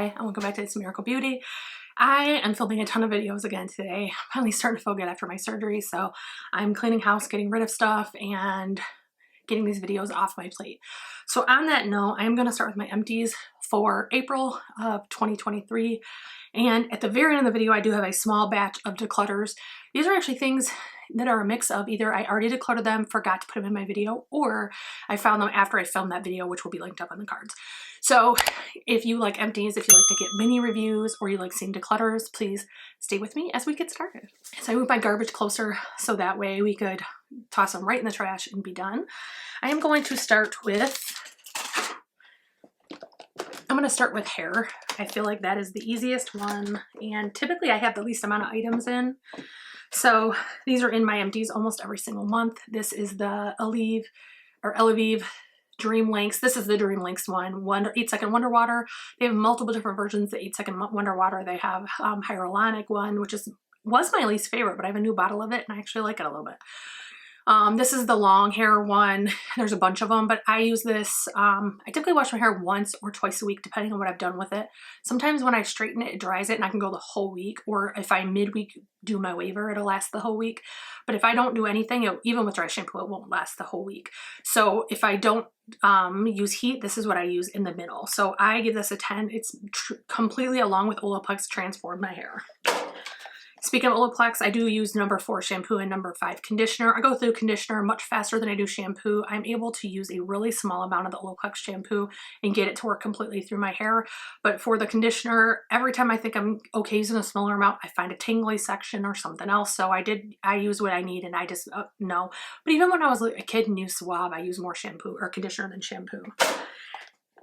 Hi, and welcome back to It's Miracle Beauty. I am filming a ton of videos again today. I'm finally starting to feel good after my surgery, so I'm cleaning house, getting rid of stuff, and getting these videos off my plate. So on that note, I am going to start with my empties for April of 2023. And at the very end of the video, I do have a small batch of declutters. These are actually things that are a mix of either I already decluttered them, forgot to put them in my video, or I found them after I filmed that video, which will be linked up on the cards. So if you like empties, if you like to get mini reviews, or you like seeing declutters, please stay with me as we get started. So I moved my garbage closer so that way we could toss them right in the trash and be done. I am going to start with, I'm going to start with hair. I feel like that is the easiest one, and typically I have the least amount of items in. So these are in my empties almost every single month. This is the Ehlers Dream Lengths. This is the Dream Lengths one, 8-second Wonder Water. They have multiple different versions. The 8-second Wonder Water, they have hyaluronic one, which was my least favorite, but I have a new bottle of it and I actually like it a little bit. This is the long hair one. There's a bunch of them, but I use this. I typically wash my hair once or twice a week, depending on what I've done with it. Sometimes when I straighten it, it dries it and I can go the whole week. Or if I midweek do my waver, it'll last the whole week. But if I don't do anything, even with dry shampoo, it won't last the whole week. So if I don't use heat, this is what I use in the middle. So I give this a 10. It's completely, along with Olaplex, transformed my hair. Speaking of Olaplex, I do use number 4 shampoo and number 5 conditioner. I go through conditioner much faster than I do shampoo. I'm able to use a really small amount of the Olaplex shampoo and get it to work completely through my hair. But for the conditioner, every time I think I'm okay using a smaller amount, I find a tingly section or something else. So I use what I need, and I just no. But even when I was a kid and used Suave, I use more shampoo or conditioner than shampoo.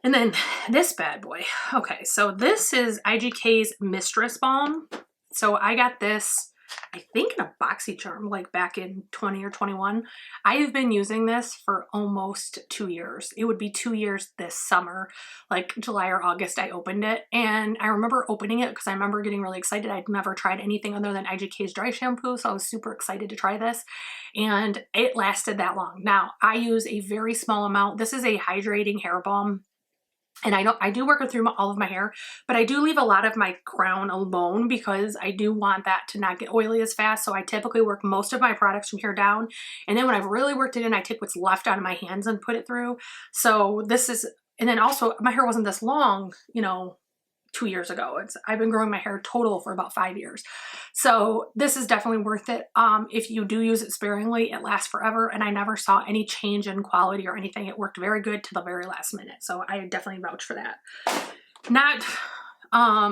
And then this bad boy. Okay, so this is IGK's Mistress Balm. So I got this, I think, in a BoxyCharm, like back in 20 or 21. I have been using this for almost 2 years. It would be 2 years this summer, like July or August I opened it. And I remember opening it because I remember getting really excited. I'd never tried anything other than IGK's dry shampoo, so I was super excited to try this. And it lasted that long. Now, I use a very small amount. This is a hydrating hair balm. And I do work through all of my hair, but I do leave a lot of my crown alone because I do want that to not get oily as fast. So I typically work most of my products from here down. And then when I've really worked it in, I take what's left out of my hands and put it through. So this is, and then also my hair wasn't this long, 2 years ago. I've been growing my hair total for about 5 years. So this is definitely worth it. If you do use it sparingly, it lasts forever. And I never saw any change in quality or anything. It worked very good to the very last minute. So I definitely vouch for that. Not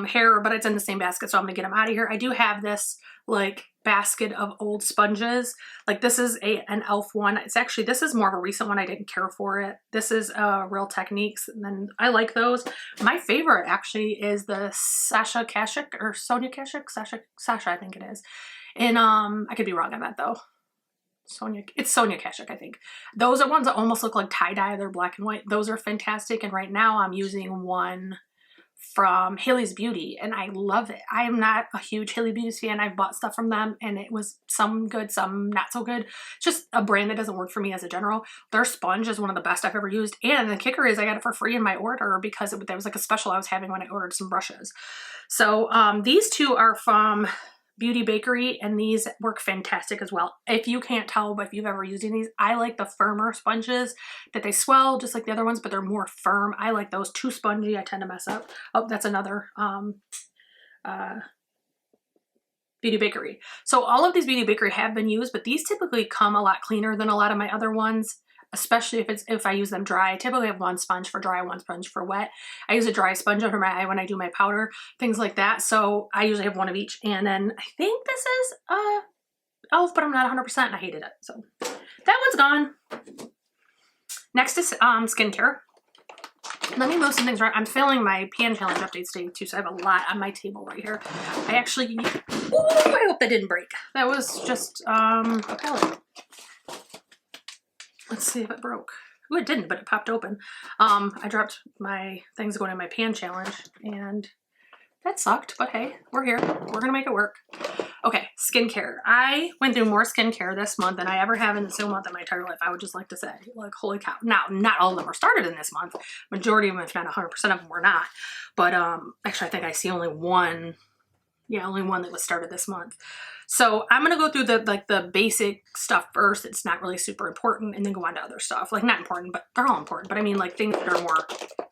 hair, but it's in the same basket. So I'm gonna get them out of here. I do have this like basket of old sponges. Like this is an e.l.f. one. This is more of a recent one. I didn't care for it. This is Real Techniques, and then I like those. My favorite actually is the Sasha Kashuk or Sonia Kashuk. Sasha, I think it is. And I could be wrong on that though. It's Sonia Kashuk, I think. Those are ones that almost look like tie-dye. They're black and white. Those are fantastic. And right now I'm using one from Haley's Beauty, and I love it. I am not a huge Haley Beauty fan. I've bought stuff from them, and it was some good, some not so good. It's just a brand that doesn't work for me as a general. Their sponge is one of the best I've ever used, and the kicker is I got it for free in my order because there was like a special I was having when I ordered some brushes. So these two are from Beauty Bakery, and these work fantastic as well. If you can't tell, but if you've ever used these, I like the firmer sponges that they swell just like the other ones, but they're more firm. I like those. Too spongy, I tend to mess up. Oh, that's another Beauty Bakery. So all of these Beauty Bakery have been used, but these typically come a lot cleaner than a lot of my other ones, especially if I use them dry. I typically have one sponge for dry, one sponge for wet. I use a dry sponge under my eye when I do my powder, things like that. So I usually have one of each. And then I think this is e.l.f., but I'm not 100%, and I hated it. So that one's gone. Next is skincare. Let me move some things around. I'm filming my pan challenge updates today too, so I have a lot on my table right here. I actually, I hope that didn't break. That was just a pellet. Let's see if it broke. Oh, it didn't, but it popped open. I dropped my things going in my pan challenge, and that sucked, but hey, we're here. We're gonna make it work. Okay, skincare. I went through more skincare this month than I ever have in a single month in my entire life. I would just like to say, like, holy cow. Now, not all of them were started in this month. Majority of them, if not 100% of them, were not. But actually, I think I see only one. Yeah, only one that was started this month. So I'm gonna go through the basic stuff first. It's not really super important, and then go on to other stuff. Like, not important, but they're all important. But I mean, like, things that are more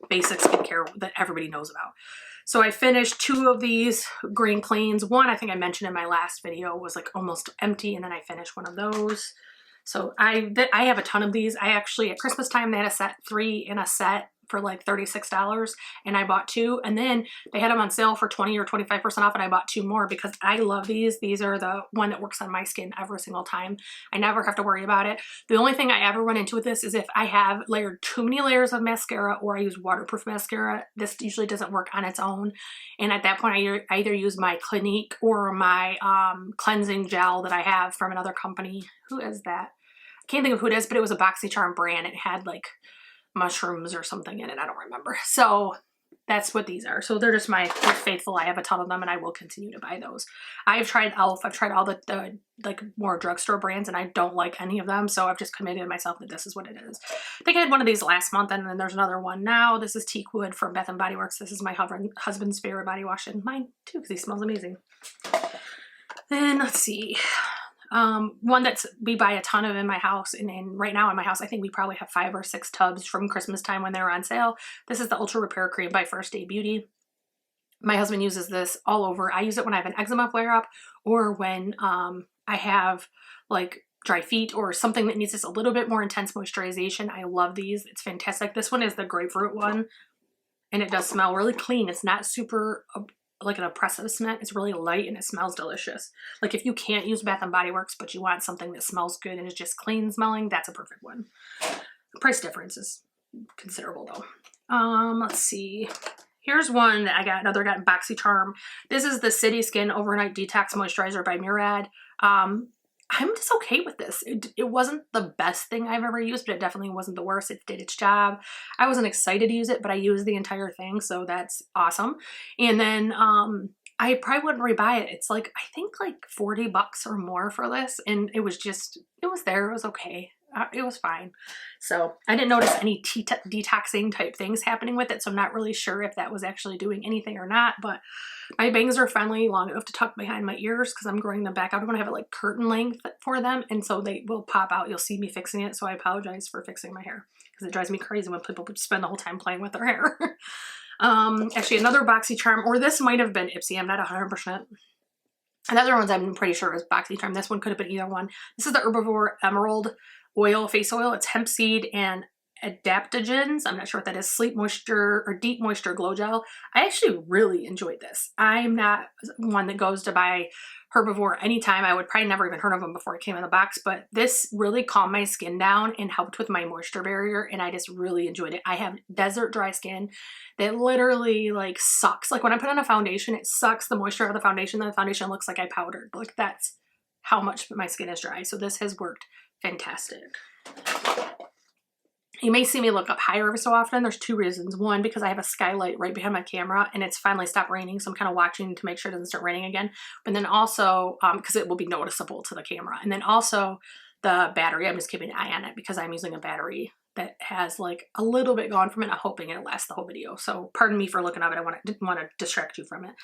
basic skincare that everybody knows about. So I finished 2 of these green cleans. One, I think I mentioned in my last video, was like almost empty, and then I finished one of those. So I have a ton of these. I actually, at Christmas time, they had a set 3 in a set for like $36, and I bought 2, and then they had them on sale for 20 or 25% off, and I bought 2 more because I love these. These are the one that works on my skin every single time. I never have to worry about it. The only thing I ever run into with this is if I have layered too many layers of mascara, or I use waterproof mascara. This usually doesn't work on its own, and at that point I either use my Clinique or my cleansing gel that I have from another company. Who is that? I can't think of who it is, but it was a BoxyCharm brand. It had like mushrooms or something in it. I don't remember. So that's what these are. So they're just they're faithful. I have a ton of them, and I will continue to buy those. I've tried e.l.f. I've tried all the like more drugstore brands, and I don't like any of them. So I've just committed myself that this is what it is. I think I had one of these last month, and then there's another one now. This is Teakwood from Bath & Body Works. This is my husband's favorite body wash, and mine too, because he smells amazing. Then let's see. One that's we buy a ton of in my house, and right now in my house I think we probably have 5 or 6 tubs from Christmas time when they were on sale. This is the Ultra Repair Cream by First Day Beauty. My husband uses this all over. I use it when I have an eczema flare-up, or when I have like dry feet or something that needs just a little bit more intense moisturization. I love these. It's fantastic. This one is the grapefruit one, and it does smell really clean. It's not super like an oppressive scent. It's really light, and it smells delicious. Like, if you can't use Bath & Body Works but you want something that smells good and is just clean smelling, that's a perfect one. The price difference is considerable though. Let's see. Here's one that I got in BoxyCharm. This is the City Skin Overnight Detox Moisturizer by Murad. I'm just okay with this. It wasn't the best thing I've ever used, but it definitely wasn't the worst. It did its job. I wasn't excited to use it, but I used the entire thing, so that's awesome. And then I probably wouldn't rebuy it. It's like, I think like $40 or more for this, and it was there. It was okay. It was fine. So I didn't notice any detoxing type things happening with it, so I'm not really sure if that was actually doing anything or not, but my bangs are finally long enough to tuck behind my ears because I'm growing them back out. I want to have it like curtain length for them, and so they will pop out. You'll see me fixing it, so I apologize for fixing my hair because it drives me crazy when people spend the whole time playing with their hair. Actually, another BoxyCharm, or this might have been Ipsy. I'm not 100%. Another ones I'm pretty sure is BoxyCharm. This one could have been either one. This is the Herbivore Emerald Oil Face Oil. It's hemp seed and adaptogens. I'm not sure what that is. Sleep Moisture or Deep Moisture Glow Gel. I actually really enjoyed this. I'm not one that goes to buy Herbivore anytime. I would probably never even heard of them before it came in the box, but this really calmed my skin down and helped with my moisture barrier, and I just really enjoyed it. I have desert dry skin that literally like sucks. Like, when I put on a foundation, it sucks the moisture out of the foundation, and the foundation looks like I powdered. Like, that's how much my skin is dry. So this has worked fantastic. You may see me look up higher every so often. There's 2 reasons. One, because I have a skylight right behind my camera, and it's finally stopped raining, so I'm kind of watching to make sure it doesn't start raining again. But then also, because it will be noticeable to the camera. And then also the battery, I'm just keeping an eye on it because I'm using a battery that has like a little bit gone from it. I'm hoping it'll last the whole video. So pardon me for looking up it. I didn't want to distract you from it.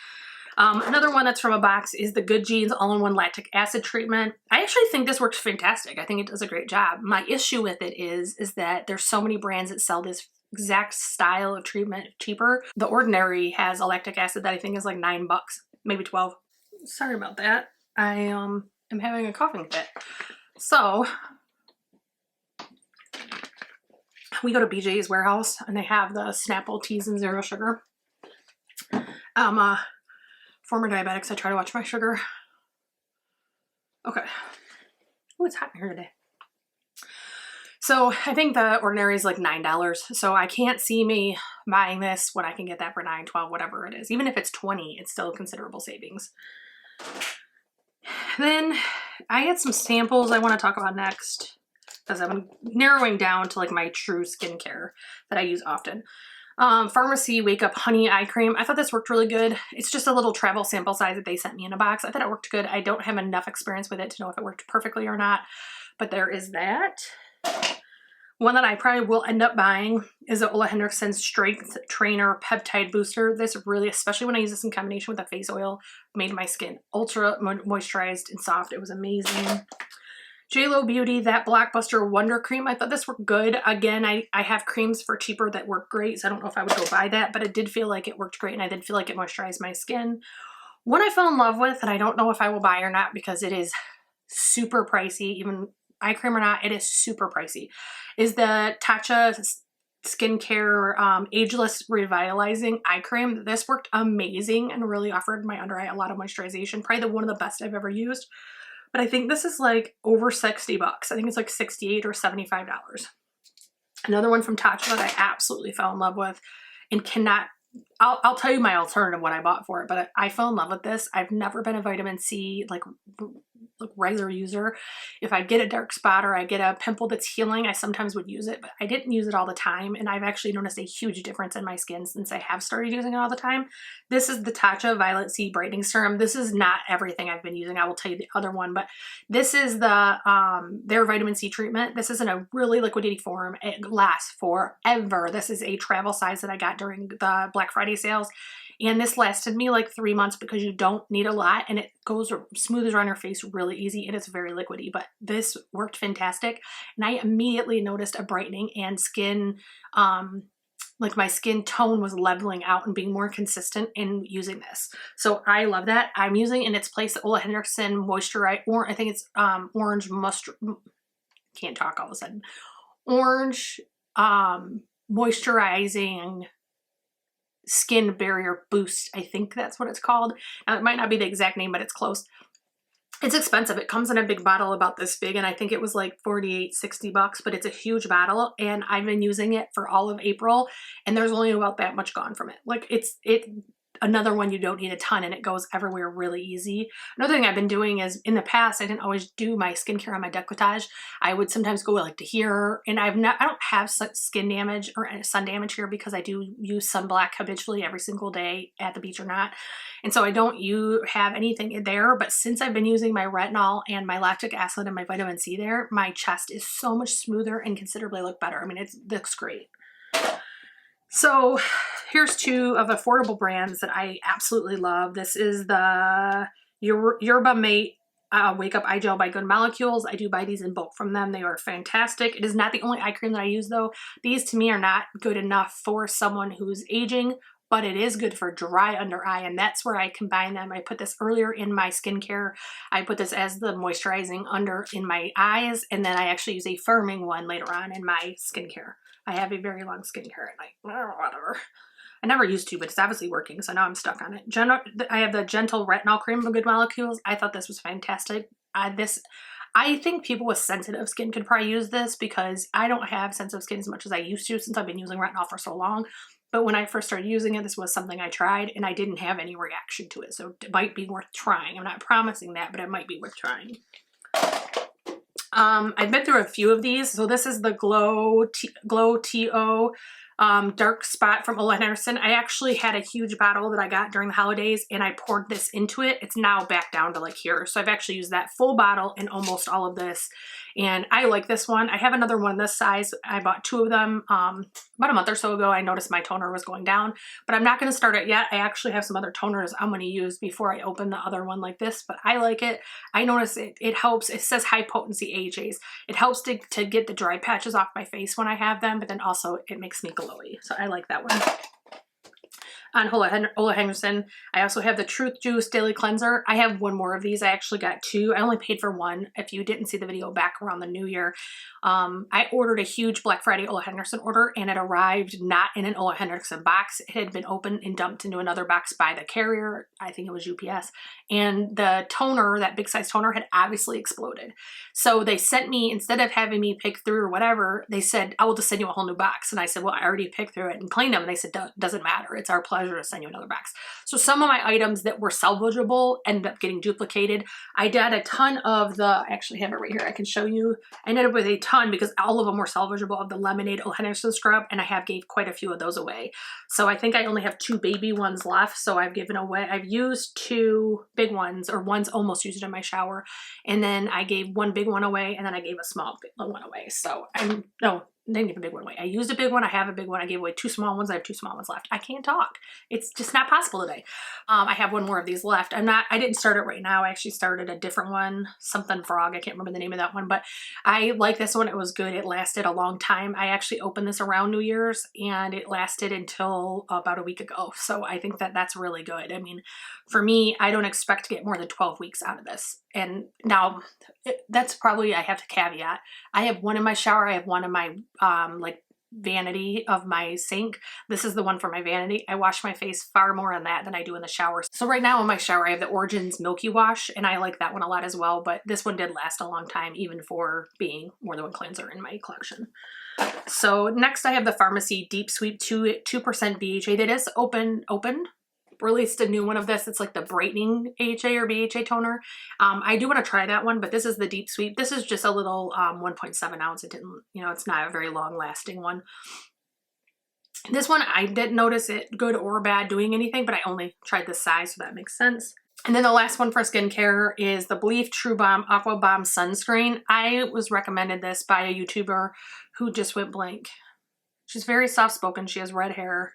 Another one that's from a box is the Good Genes All-in-One Lactic Acid Treatment. I actually think this works fantastic. I think it does a great job. My issue with it is that there's so many brands that sell this exact style of treatment cheaper. The Ordinary has a lactic acid that I think is like $9, maybe 12. Sorry about that. I am having a coughing fit. So we go to BJ's warehouse, and they have the Snapple Teas and Zero Sugar. Former diabetics, I try to watch my sugar. Okay. Oh, it's hot in here today. So I think the Ordinary is like $9. So I can't see me buying this when I can get that for $9, $12, whatever it is. Even if it's $20, it's still considerable savings. Then I had some samples I want to talk about next, because I'm narrowing down to like my true skincare that I use often. Pharmacy Wake Up Honey Eye Cream. I thought this worked really good. It's just a little travel sample size that they sent me in a box. I thought it worked good. I don't have enough experience with it to know if it worked perfectly or not, but there is that. One that I probably will end up buying is the Ole Henriksen Strength Trainer Peptide Booster. This really, especially when I use this in combination with a face oil, made my skin ultra moisturized and soft. It was amazing. JLo Beauty, that Blockbuster Wonder Cream. I thought this worked good. Again, I have creams for cheaper that work great, so I don't know if I would go buy that, but it did feel like it worked great, and I did feel like it moisturized my skin. One I fell in love with, and I don't know if I will buy or not because it is super pricey, even eye cream or not, it is super pricey, is the Tatcha Skincare Ageless Revitalizing Eye Cream. This worked amazing and really offered my under eye a lot of moisturization. Probably one of the best I've ever used. But I think this is like over 60 bucks. I think it's like $68 or $75. Another one from Tatcha that I absolutely fell in love with and cannot, I'll tell you my alternative what I bought for it, but I fell in love with this. I've never been a vitamin C like regular user. If I get a dark spot or I get a pimple that's healing, I sometimes would use it, but I didn't use it all the time. And I've actually noticed a huge difference in my skin since I have started using it all the time. This is the Tatcha Violet C Brightening Serum. This is not everything I've been using. I will tell you the other one, but this is the their vitamin C treatment. This is in a really liquidy form. It lasts forever. This is a travel size that I got during the Black Friday sales. And this lasted me like 3 months because you don't need a lot and it goes smooths around your face really easy and it's very liquidy, but this worked fantastic. And I immediately noticed a brightening and skin, like my skin tone was leveling out and being more consistent in using this. So I love that. I'm using in its place the Ole Henriksen Moisturize, or I think it's Orange Mustard, can't talk all of a sudden. Orange Moisturizing Skin Barrier Boost. I think that's what it's called. Now, it might not be the exact name, but it's close. It's expensive. It comes in a big bottle about this big, and I think it was like 48, 60 bucks, but it's a huge bottle, and I've been using it for all of April, and there's only about that much gone from it. Like, it's another one you don't need a ton, and it goes everywhere really easy. Another thing I've been doing is, in the past, I didn't always do my skincare on my décolletage. I would sometimes go like to here, and I don't have skin damage or sun damage here because I do use sunblock habitually every single day at the beach or not. And so I don't have anything in there, but since I've been using my retinol and my lactic acid and my vitamin C there, my chest is so much smoother and considerably look better. I mean, it looks great. So here's two of affordable brands that I absolutely love. This is the Yerba Mate Wake Up Eye Gel by Good Molecules. I do buy these in bulk from them. They are fantastic. It is not the only eye cream that I use though. These to me are not good enough for someone who's aging, but it is good for dry under eye, and that's where I combine them. I put this earlier in my skincare. I put this as the moisturizing under in my eyes, and then I actually use a firming one later on in my skincare. I have a very long skincare at night. Whatever. I never used to, but it's obviously working, so now I'm stuck on it. I have the Gentle Retinol Cream from Good Molecules. I thought this was fantastic. I think people with sensitive skin could probably use this because I don't have sensitive skin as much as I used to since I've been using retinol for so long. But when I first started using it, this was something I tried and I didn't have any reaction to it. So it might be worth trying. I'm not promising that, but it might be worth trying. I've been through a few of these. So this is the Glow TO Dark Spot from Ole Henriksen. I actually had a huge bottle that I got during the holidays and I poured this into it. It's now back down to like here. So I've actually used that full bottle in almost all of this. And I like this one. I have another one this size. I bought two of them about a month or so ago. I noticed my toner was going down, but I'm not going to start it yet. I actually have some other toners I'm going to use before I open the other one like this, but I like it. I notice it helps. It says high potency AHAs. It helps to get the dry patches off my face when I have them, but then also it makes me glowy. So I like that one. On Ole Henriksen, I also have the Truth Juice Daily Cleanser. I have one more of these. I actually got two. I only paid for one. If you didn't see the video back around the new year, I ordered a huge Black Friday Ole Henriksen order and it arrived not in an Ole Henriksen box. It had been opened and dumped into another box by the carrier. I think it was UPS. And the toner, that big size toner, had obviously exploded. So they sent me, instead of having me pick through or whatever, they said, I will just send you a whole new box. And I said, well, I already picked through it and cleaned them. And they said, doesn't matter. It's our pleasure. pleasure to send you another box. So some of my items that were salvageable ended up getting duplicated. I did a ton of I actually have it right here, I can show you. I ended up with a ton because all of them were salvageable of the lemonade Henderson scrub, and I have gave quite a few of those away. So I think I only have 2 baby ones left. So I've given away, I've used 2 big ones, or one's almost used in my shower. And then I gave 1 big one away, and then I gave a small one away. So no, didn't give a big one away. I used a big one, I have a big one, I gave away 2 small ones, I have 2 small ones left. I can't talk. It's just not possible today. I have 1 more of these left. I didn't start it right now. I actually started a different one, something frog. I can't remember the name of that one, but I like this one. It was good. It lasted a long time. I actually opened this around New Year's and it lasted until about a week ago. So I think that that's really good. I mean, for me, I don't expect to get more than 12 weeks out of this. And now that's probably, I have to caveat, I have 1 in my shower. I have 1 in my like vanity of my sink. This is the one for my vanity. I wash my face far more in that than I do in the shower. So right now in my shower, I have the Origins Milky Wash, and I like that one a lot as well, but this one did last a long time, even for being more than 1 cleanser in my collection. So next I have the Pharmacy Deep Sweep 2% BHA. That is opened. Released a new one of this. It's like the brightening AHA or BHA toner. I do want to try that one, but this is the Deep Sweep. This is just a little 1.7 ounce. It didn't, it's not a very long lasting one. This one, I didn't notice it good or bad doing anything, but I only tried this size, so that makes sense. And then the last one for skincare is the Belief True Balm Aqua Bomb Sunscreen. I was recommended this by a YouTuber who just went blank. She's very soft spoken. She has red hair.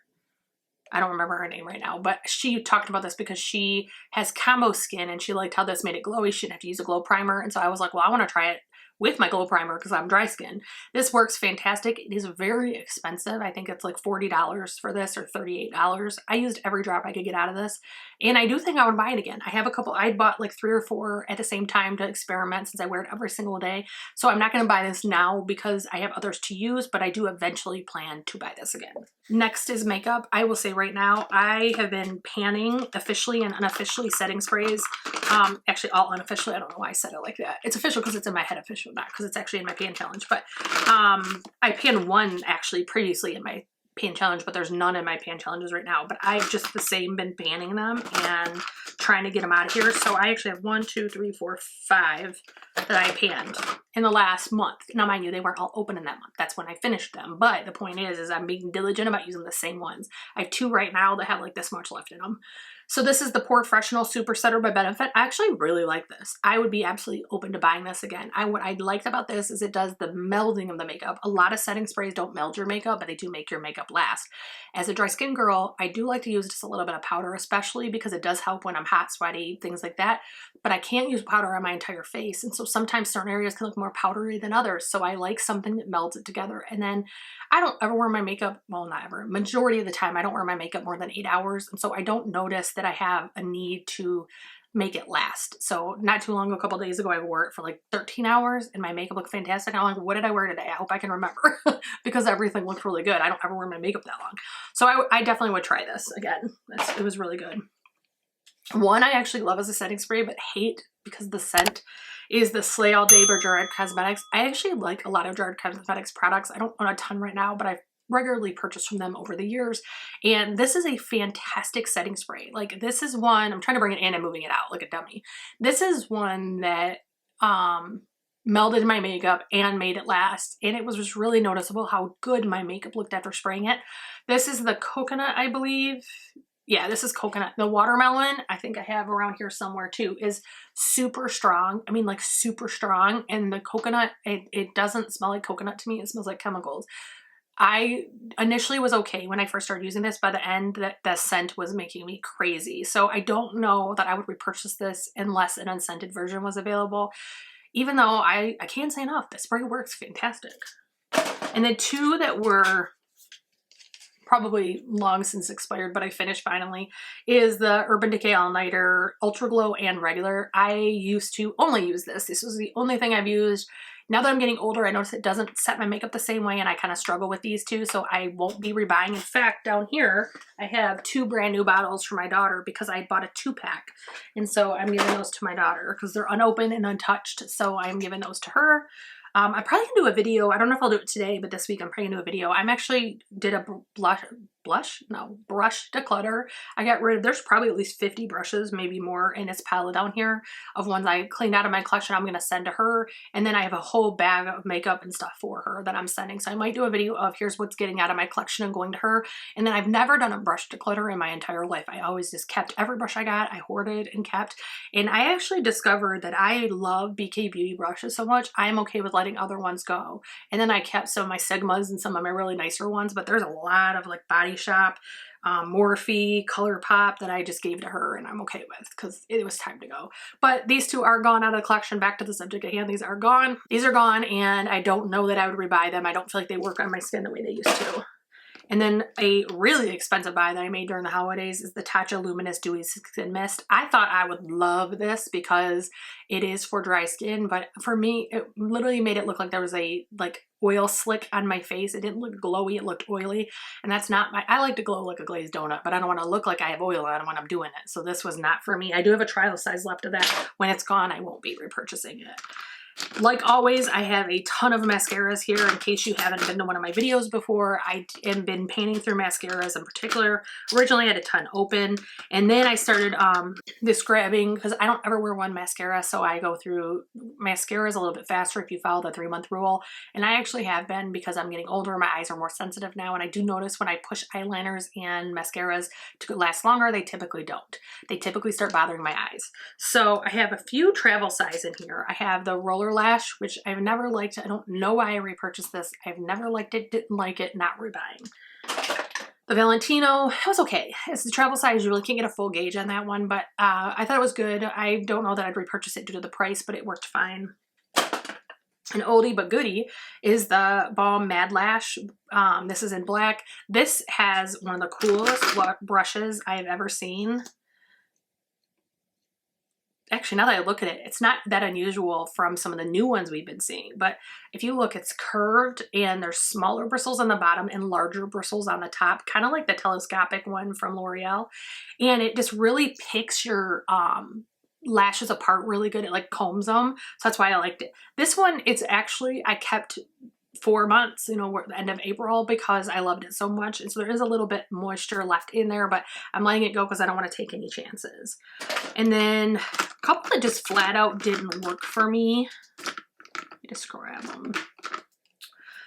I don't remember her name right now, but she talked about this because she has combo skin and she liked how this made it glowy. She didn't have to use a glow primer. And so I was like, well, I want to try it with my glow primer because I'm dry skin. This works fantastic. It is very expensive. I think it's like $40 for this or $38. I used every drop I could get out of this. And I do think I would buy it again. I have a couple, I bought like 3 or 4 at the same time to experiment since I wear it every single day. So I'm not going to buy this now because I have others to use, but I do eventually plan to buy this again. Next is makeup. I will say right now, I have been panning officially and unofficially setting sprays. Actually all unofficially. I don't know why I said it like that. It's official because it's in my head, official, not because it's actually in my pan challenge. But I panned 1 actually previously in my pan challenge, but there's none in my pan challenges right now. But I've just the same been panning them and trying to get them out of here. So I actually have 1, 2, 3, 4, 5 that I panned in the last month. Now, mind you, they weren't all open in that month. That's when I finished them. But the point is I'm being diligent about using the same ones. I have 2 right now that have like this much left in them. So this is the Pore Professional Super Setter by Benefit. I actually really like this. I would be absolutely open to buying this again. What I liked about this is it does the melding of the makeup. A lot of setting sprays don't meld your makeup, but they do make your makeup last. As a dry skin girl, I do like to use just a little bit of powder, especially because it does help when I'm hot, sweaty, things like that. But I can't use powder on my entire face. And so sometimes certain areas can look more powdery than others. So I like something that melds it together. And then I don't ever wear my makeup, well, not ever, majority of the time, I don't wear my makeup more than 8 hours. And so I don't notice that I have a need to make it last. So not too long ago, a couple days ago, I wore it for like 13 hours and my makeup looked fantastic. I'm like, what did I wear today? I hope I can remember because everything looked really good. I don't ever wear my makeup that long. So I definitely would try this again. It was really good. One I actually love as a setting spray, but hate because the scent is the Slay All Day by Gerard Cosmetics. I actually like a lot of Gerard Cosmetics products. I don't own a ton right now, but I've regularly purchased from them over the years. And this is a fantastic setting spray. Like this is one, I'm trying to bring it in and moving it out like a dummy. This is one that melded my makeup and made it last. And it was just really noticeable how good my makeup looked after spraying it. This is the coconut, I believe. Yeah, this is coconut. The watermelon, I think I have around here somewhere too, is super strong. I mean like super strong. And the coconut, it doesn't smell like coconut to me. It smells like chemicals. I initially was okay when I first started using this. By the end, the scent was making me crazy. So I don't know that I would repurchase this unless an unscented version was available. Even though I can't say enough, the spray works fantastic. And the 2 that were probably long since expired, but I finished finally, is the Urban Decay All Nighter Ultra Glow and Regular. I used to only use this. This was the only thing I've used. Now that I'm getting older, I notice it doesn't set my makeup the same way and I kind of struggle with these 2, so I won't be rebuying. In fact, down here, I have 2 brand new bottles for my daughter because I bought a 2-pack. And so I'm giving those to my daughter because they're unopened and untouched. So I'm giving those to her. I probably can do a video. I don't know if I'll do it today, but this week I'm probably gonna do a video. I'm actually did a brush declutter. I got rid of, there's probably at least 50 brushes, maybe more, and it's piled down here of ones I cleaned out of my collection I'm going to send to her. And then I have a whole bag of makeup and stuff for her that I'm sending. So I might do a video of here's what's getting out of my collection and going to her. And then I've never done a brush declutter in my entire life. I always just kept every brush I got. I hoarded and kept. And I actually discovered that I love BK Beauty brushes so much. I'm okay with letting other ones go. And then I kept some of my Sigmas and some of my really nicer ones, but there's a lot of like Body Shop, Morphe, ColourPop that I just gave to her and I'm okay with because it was time to go. But these two are gone out of the collection. Back to the subject at hand. These are gone. These are gone and I don't know that I would rebuy them. I don't feel like they work on my skin the way they used to. And then a really expensive buy that I made during the holidays is the Tatcha Luminous Dewy Skin Mist. I thought I would love this because it is for dry skin, but for me, it literally made it look like there was a oil slick on my face. It didn't look glowy, it looked oily. And that's not my, I like to glow like a glazed donut, but I don't want to look like I have oil on when I'm doing it. So this was not for me. I do have a trial size left of that. When it's gone, I won't be repurchasing it. Like always, I have a ton of mascaras here in case you haven't been to one of my videos before. I have been painting through mascaras in particular. Originally I had a ton open and then I started this grabbing because I don't ever wear one mascara, so I go through mascaras a little bit faster if you follow the 3-month rule. And I actually have been because I'm getting older, my eyes are more sensitive now, and I do notice when I push eyeliners and mascaras to last longer, they typically don't. They typically start bothering my eyes. So I have a few travel size in here. I have the Roller Lash, which I've never liked. I don't know why I repurchased this. I've never liked it, didn't like it, not rebuying. The Valentino, it was okay. It's the travel size. You really can't get a full gauge on that one, but I thought it was good. I don't know that I'd repurchase it due to the price, but it worked fine. An oldie but goodie is the Balm Mad Lash. This is in black. This has one of the coolest brushes I've ever seen. Actually, now that I look at it, it's not that unusual from some of the new ones we've been seeing. But if you look, it's curved and there's smaller bristles on the bottom and larger bristles on the top, kind of like the telescopic one from L'Oreal. And it just really picks your lashes apart really good. It like combs them. So that's why I liked it. This one, it's actually, I kept 4 months, you know, the end of April because I loved it so much. And so there is a little bit moisture left in there, but I'm letting it go because I don't want to take any chances. And then a couple that just flat out didn't work for me. Let me just grab them.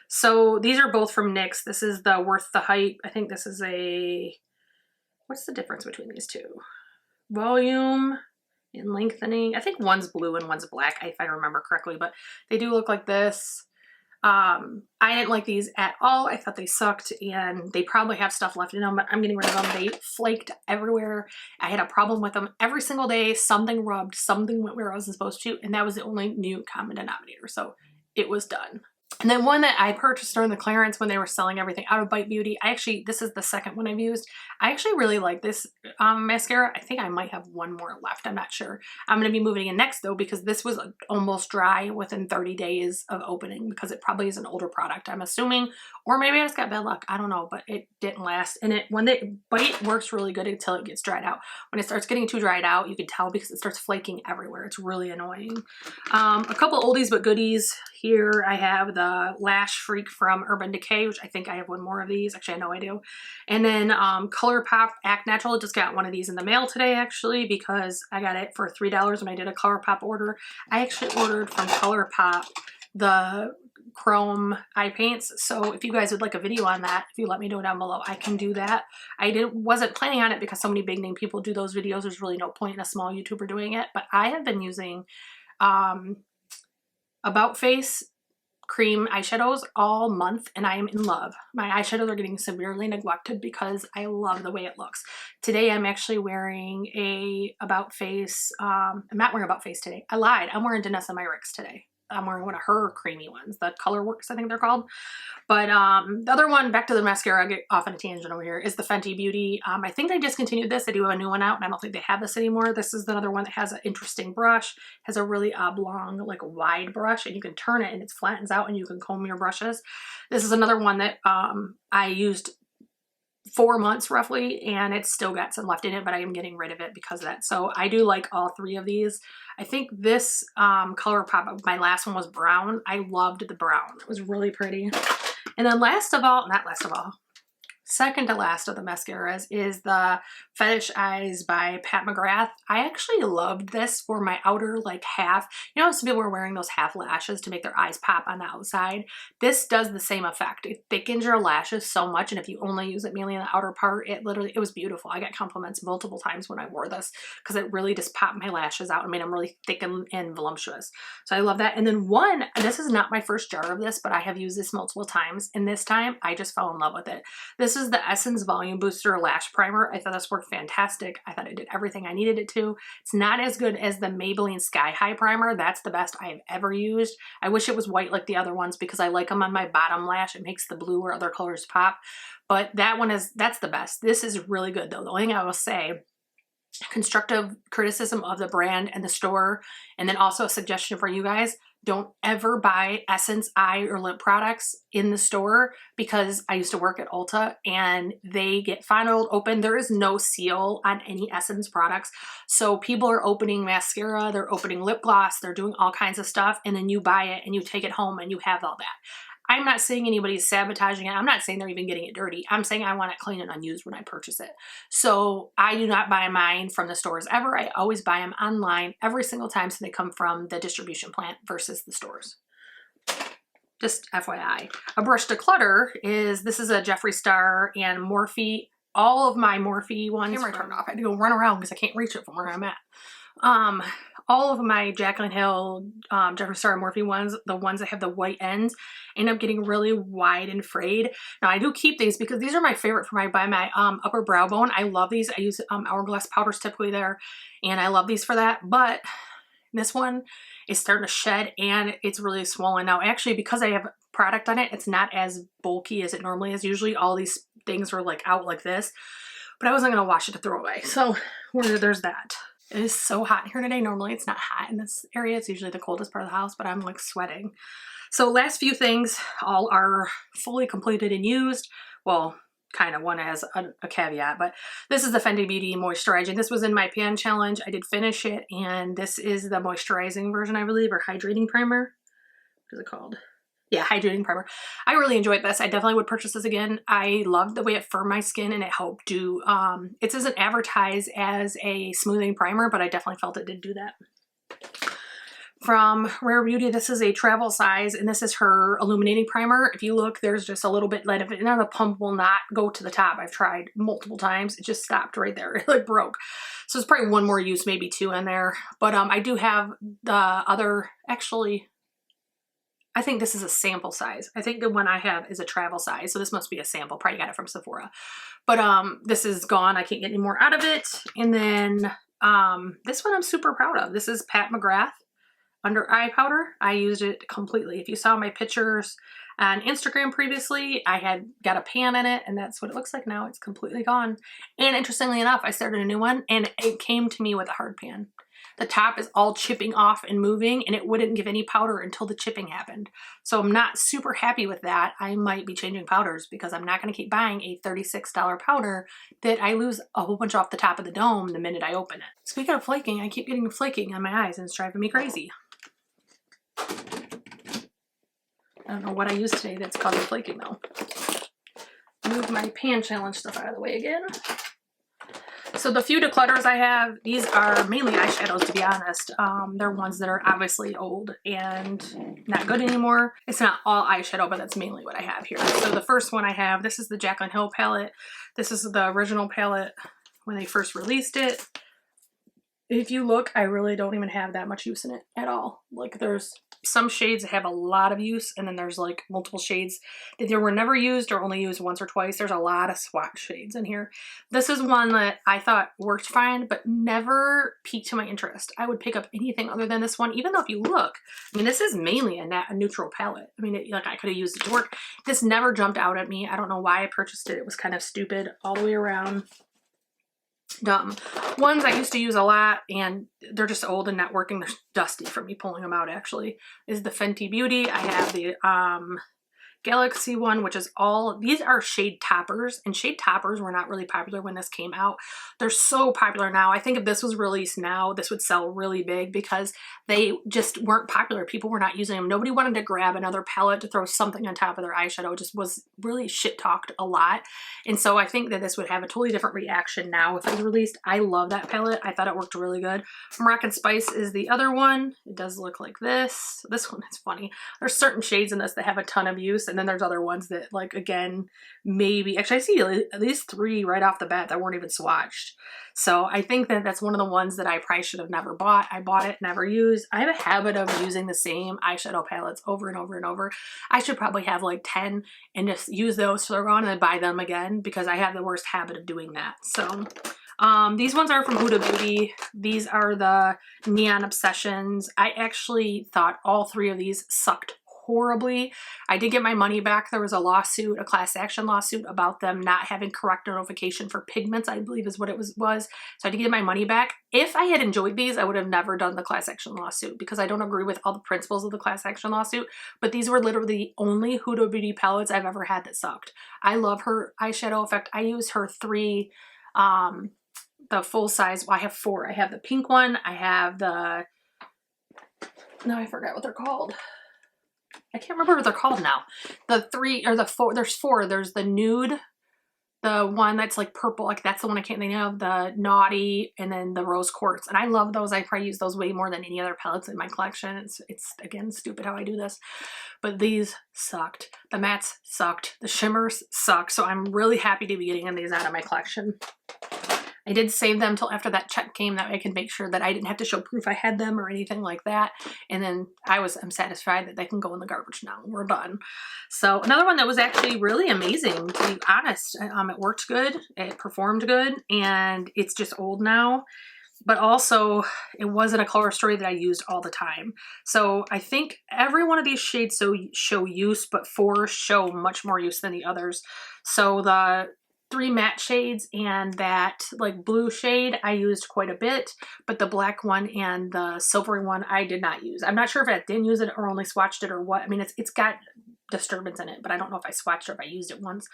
So these are both from NYX. This is the Worth the Hype. I think this is a, what's the difference between these two? Volume and lengthening. I think one's blue and one's black, if I remember correctly, but they do look like this. I didn't like these at all. I thought they sucked and they probably have stuff left in them, but I'm getting rid of them. They flaked everywhere. I had a problem with them every single day. Something rubbed, something went where I wasn't supposed to, and that was the only new common denominator. So it was done. And then one that I purchased during the clearance when they were selling everything out of Bite Beauty. This is the second one I've used. I actually really like this mascara. I think I might have one more left. I'm not sure. I'm going to be moving in next though because this was almost dry within 30 days of opening because it probably is an older product, I'm assuming. Or maybe I just got bad luck. I don't know, but it didn't last. And Bite works really good until it gets dried out. When it starts getting too dried out, you can tell because it starts flaking everywhere. It's really annoying. A couple oldies but goodies. Here I have the Lash Freak from Urban Decay, which I think I have one more of these. Actually, I know I do. And then ColourPop Act Natural. Just got one of these in the mail today, actually, because I got it for $3 when I did a ColourPop order. I actually ordered from ColourPop the chrome eye paints. So if you guys would like a video on that, if you let me know down below, I can do that. I wasn't planning on it because so many big name people do those videos. There's really no point in a small YouTuber doing it. But I have been using About Face cream eyeshadows all month and I am in love. My eyeshadows are getting severely neglected because I love the way it looks. Today I'm actually wearing a About Face, I'm not wearing About Face today. I lied. I'm wearing Danessa Myricks today. I'm wearing one of her creamy ones, the Colorworks, I think they're called. But the other one, back to the mascara, I get off on a tangent over here, is the Fenty Beauty. I think they discontinued this. They do have a new one out, and I don't think they have this anymore. This is another one that has an interesting brush, has a really oblong, like wide brush, and you can turn it and it flattens out and you can comb your brushes. This is another one that I used 4 months roughly, and it's still got some left in it, but I am getting rid of it because of that. So I do like all three of these. I think this ColourPop, my last one was brown. I loved the brown. It was really pretty. And then last of all, not last of all, second to last of the mascaras is the Fetish Eyes by Pat McGrath. I actually loved this for my outer like half. You know, some people were wearing those half lashes to make their eyes pop on the outside. This does the same effect. It thickens your lashes so much, and if you only use it mainly in the outer part, it was beautiful. I got compliments multiple times when I wore this because it really just popped my lashes out and made them really thick and voluptuous. So I love that. And then this is not my first jar of this, but I have used this multiple times, and this time I just fell in love with it. This is the Essence Volume Booster Lash Primer. I thought this worked fantastic. I thought it did everything I needed it to. It's not as good as the Maybelline Sky High Primer. That's the best I've ever used. I wish it was white like the other ones because I like them on my bottom lash. It makes the blue or other colors pop. But that's the best. This is really good though. The only thing I will say, constructive criticism of the brand and the store, and then also a suggestion for you guys: don't ever buy Essence eye or lip products in the store, because I used to work at Ulta and they get funneled open. There is no seal on any Essence products. So people are opening mascara, they're opening lip gloss, they're doing all kinds of stuff, and then you buy it and you take it home and you have all that. I'm not saying anybody's sabotaging it. I'm not saying they're even getting it dirty. I'm saying I want it clean and unused when I purchase it. So I do not buy mine from the stores ever. I always buy them online every single time, so they come from the distribution plant versus the stores. Just FYI. A brush to clutter this is a Jeffree Star and Morphe. All of my Morphe ones. Camera turned off. I had to go run around because I can't reach it from where I'm at. All of my Jaclyn Hill, Jeffree Star and Morphe ones, the ones that have the white ends, end up getting really wide and frayed. Now I do keep these because these are my favorite for my upper brow bone. I love these. I use Hourglass powders typically there, and I love these for that. But this one is starting to shed and it's really swollen. Now actually, because I have product on it, it's not as bulky as it normally is. Usually all these things are like out like this, but I wasn't going to wash it to throw away. So there's that. It is so hot here today. Normally it's not hot in this area. It's usually the coldest part of the house, but I'm like sweating. So last few things all are fully completed and used. Well, kind of, one has a caveat, but this is the Fenty Beauty Moisturizing. This was in my pan challenge. I did finish it, and this is the moisturizing version, I believe, or hydrating primer. What is it called? Yeah, hydrating primer. I really enjoyed this. I definitely would purchase this again. I loved the way it firmed my skin, and it helped do, it doesn't advertise as a smoothing primer, but I definitely felt it did do that. From Rare Beauty, this is a travel size, and this is her illuminating primer. If you look, there's just a little bit light of it. Now the pump will not go to the top. I've tried multiple times. It just stopped right there. It like broke. So it's probably one more use, maybe two in there. But I do have the other, actually, I think this is a sample size. I think the one I have is a travel size, so this must be a sample. Probably got it from Sephora. But this is gone. I can't get any more out of it. And then this one I'm super proud of. This is Pat McGrath Under Eye Powder. I used it completely. If you saw my pictures on Instagram previously, I had got a pan in it, and that's what it looks like now. It's completely gone. And interestingly enough, I started a new one, and it came to me with a hard pan. The top is all chipping off and moving, and it wouldn't give any powder until the chipping happened. So I'm not super happy with that. I might be changing powders because I'm not going to keep buying a $36 powder that I lose a whole bunch off the top of the dome the minute I open it. Speaking of flaking, I keep getting flaking on my eyes, and it's driving me crazy. I don't know what I used today that's causing flaking though. Move my pan challenge stuff out of the way again. So the few declutters I have, these are mainly eyeshadows, to be honest. They're ones that are obviously old and not good anymore. It's not all eyeshadow, but that's mainly what I have here. So the first one I have, this is the Jaclyn Hill palette. This is the original palette when they first released it. If you look, I really don't even have that much use in it at all. Like there's some shades that have a lot of use, and then there's like multiple shades that they were never used or only used once or twice. There's a lot of swatch shades in here. This is one that I thought worked fine, but never piqued to my interest. I would pick up anything other than this one, even though if you look, I mean, this is mainly a neutral palette. I mean, like I could have used it to work. This never jumped out at me. I don't know why I purchased it. It was kind of stupid all the way around. Dumb. Ones I used to use a lot, and they're just old and not working. They're dusty from me pulling them out, actually, is the Fenty Beauty. I have the Galaxy one, which is all, these are shade toppers, and shade toppers were not really popular when this came out. They're so popular now. I think if this was released now, this would sell really big because they just weren't popular. People were not using them. Nobody wanted to grab another palette to throw something on top of their eyeshadow. It just was really shit talked a lot. And so I think that this would have a totally different reaction now if it was released. I love that palette. I thought it worked really good. Moroccan Spice is the other one. It does look like this. This one is funny. There's certain shades in this that have a ton of use, and then there's other ones that, like, again, maybe, actually I see at least 3 right off the bat that weren't even swatched. So I think that that's one of the ones that I probably should have never bought. I bought it, never used. I have a habit of using the same eyeshadow palettes over and over and over. I should probably have like 10 and just use those till they're gone and then buy them again, because I have the worst habit of doing that. So these ones are from Huda Beauty. These are the Neon Obsessions. I actually thought all 3 of these sucked horribly. I did get my money back. There was a lawsuit, a class action lawsuit about them not having correct notification for pigments, I believe is what it was. So I did get my money back. If I had enjoyed these, I would have never done the class action lawsuit because I don't agree with all the principles of the class action lawsuit, but these were literally the only Huda Beauty palettes I've ever had that sucked. I love her eyeshadow effect. I use her 3, the full size. Well, I have 4. I have the pink one. I have the, no, I forgot what they're called. I can't remember what they're called now. The 3 or the 4, there's 4. There's the nude, the one that's like purple, like that's the one I can't think of, the naughty, and then the rose quartz. And I love those. I probably use those way more than any other palettes in my collection. It's again, stupid how I do this, but these sucked. The mattes sucked. The shimmers sucked. So I'm really happy to be getting these out of my collection. I did save them till after that check came, that way I could make sure that I didn't have to show proof I had them or anything like that. And then I'm satisfied that they can go in the garbage now. We're done. So another one that was actually really amazing, to be honest. It worked good, it performed good, and it's just old now. But also, it wasn't a color story that I used all the time. So I think every one of these shades show use, but 4 show much more use than the others. So the 3 matte shades and that like blue shade I used quite a bit, but the black one and the silvery one I did not use. I'm not sure if I didn't use it or only swatched it or what. I mean, it's got disturbance in it, but I don't know if I swatched or if I used it once.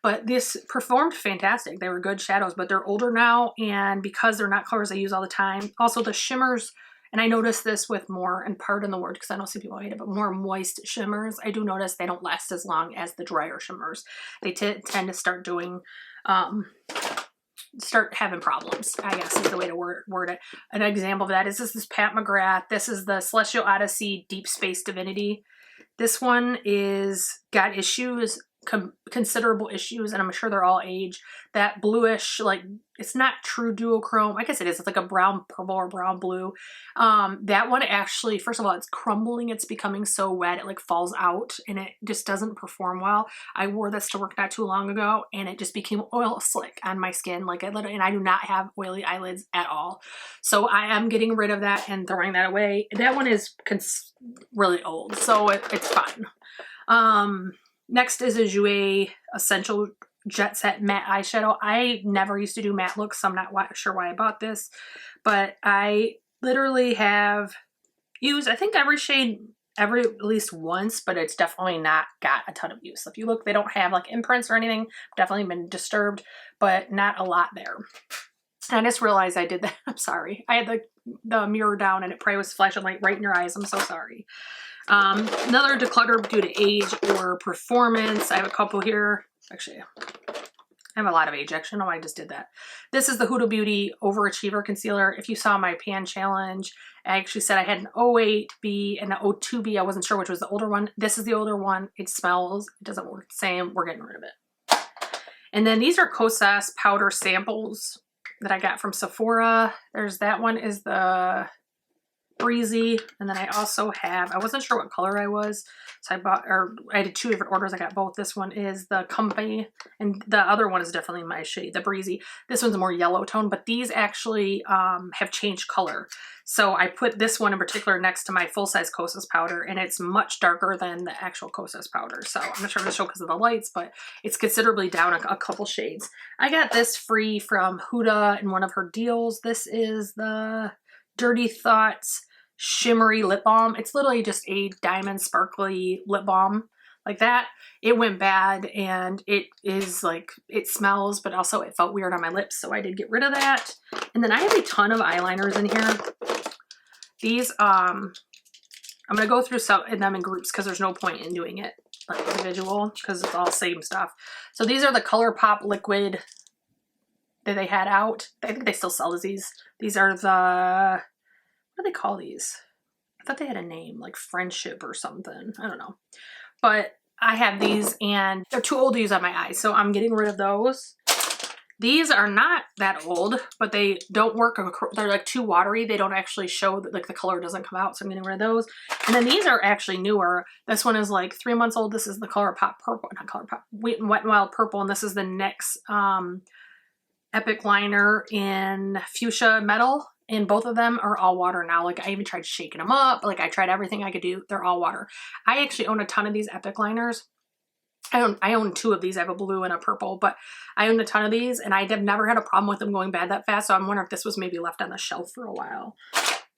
But this performed fantastic. They were good shadows, but they're older now, and because they're not colors I use all the time. Also the shimmers, and I noticed this with more, and pardon the word because I don't see people hate it, but more moist shimmers, I do notice they don't last as long as the drier shimmers. They tend to start doing, start having problems, I guess is the way to word it. An example of that is this Pat McGrath. This is the Celestial Odyssey Deep Space Divinity. This one got issues, considerable issues, and I'm sure they're all age. That bluish, like, it's not true duochrome. I guess it is. It's like a brown purple or brown blue. That one actually, first of all, it's crumbling. It's becoming so wet. It like falls out and it just doesn't perform well. I wore this to work not too long ago and it just became oil slick on my skin. Like, and I do not have oily eyelids at all. So I am getting rid of that and throwing that away. That one is really old, so it's fine. Next is a Jouer Essential Jet Set Matte Eyeshadow. I never used to do matte looks, so I'm not sure why I bought this, but I literally have used, I think, every shade at least once, but it's definitely not got a ton of use. If you look, they don't have like imprints or anything. Definitely been disturbed, but not a lot there. I just realized I did that. I'm sorry. I had the mirror down and it probably was flashing light right in your eyes. I'm so sorry. Another declutter due to age or performance. I have a couple here. Actually, I have a lot of age. Actually, no, I just did that. This is the Huda Beauty Overachiever Concealer. If you saw my pan challenge, I actually said I had an 08B and an 02B. I wasn't sure which was the older one. This is the older one. It smells. It doesn't work the same. We're getting rid of it. And then these are Kosas powder samples that I got from Sephora. There's that one is the Breezy, and then I also have, I wasn't sure what color I was, so I did 2 different orders. I got both. This one is the Comfy, and the other one is definitely my shade, the Breezy. This one's a more yellow tone, but these actually have changed color. So I put this one in particular next to my full-size Kosas powder, and it's much darker than the actual Kosas powder. So I'm not sure if it's show because of the lights, but it's considerably down a couple shades. I got this free from Huda in one of her deals. This is the Dirty Thoughts Shimmery Lip Balm. It's literally just a diamond sparkly lip balm. like that. It went bad, and it is like, it smells, but also it felt weird on my lips, so I did get rid of that. And then I have a ton of eyeliners in here. These, I'm gonna go through some of them in groups because there's no point in doing it like individual because it's all same stuff. So these are the ColourPop liquid that they had out. I think they still sell these. These are the, what do they call these? I thought they had a name, like Friendship or something. I don't know. But I have these and they're too old to use on my eyes, so I'm getting rid of those. These are not that old, but they don't work. They're like too watery. They don't actually show that, like the color doesn't come out, so I'm getting rid of those. And then these are actually newer. This one is like 3 months old. This is the ColourPop Purple, not ColourPop, Wet n Wild Purple, and this is the NYX Epic Liner in Fuchsia Metal. And both of them are all water now. Like I even tried shaking them up. Like I tried everything I could do. They're all water. I actually own a ton of these Epic Liners. I own 2 of these. I have a blue and a purple, but I own a ton of these and I have never had a problem with them going bad that fast. So I'm wondering if this was maybe left on the shelf for a while.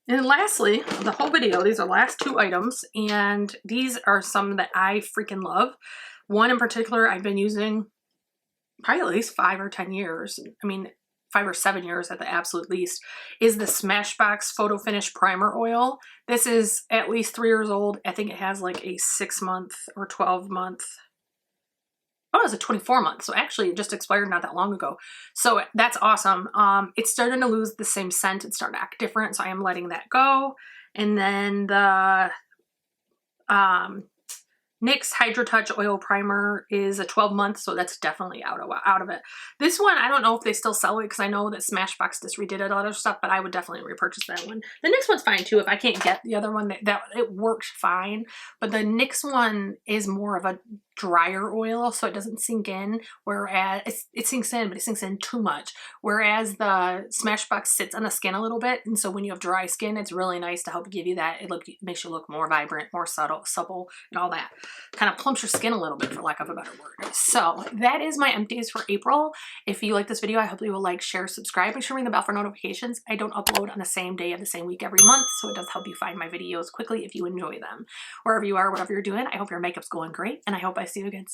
And lastly, the whole video, these are the last 2 items, and these are some that I freaking love. One in particular I've been using probably at least 5 or 10 years. I mean, 5 or 7 years at the absolute least, is the Smashbox Photo Finish Primer Oil. This is at least 3 years old. I think it has like a 6-month or 12-month. Oh, it's a 24-month. So actually it just expired not that long ago. So that's awesome. It's starting to lose the same scent. It's starting to act different. So I am letting that go. And then the NYX Hydro Touch Oil Primer is a 12-month, so that's definitely out of it. This one, I don't know if they still sell it because I know that Smashbox just redid a lot of stuff, but I would definitely repurchase that one. The NYX one's fine too. If I can't get the other one, that it works fine. But the NYX one is more of a drier oil, so it doesn't sink in, whereas it sinks in, but it sinks in too much, whereas the Smashbox sits on the skin a little bit, and so when you have dry skin, it's really nice to help give you that. It makes you look more vibrant, more supple, and all that. Kind of plumps your skin a little bit, for lack of a better word. So that is my empties for April. If you like this video, I hope you will like, share, subscribe. Make sure to ring the bell for notifications. I don't upload on the same day of the same week every month, so it does help you find my videos quickly if you enjoy them. Wherever you are, whatever you're doing, I hope your makeup's going great, and I hope I see you again soon.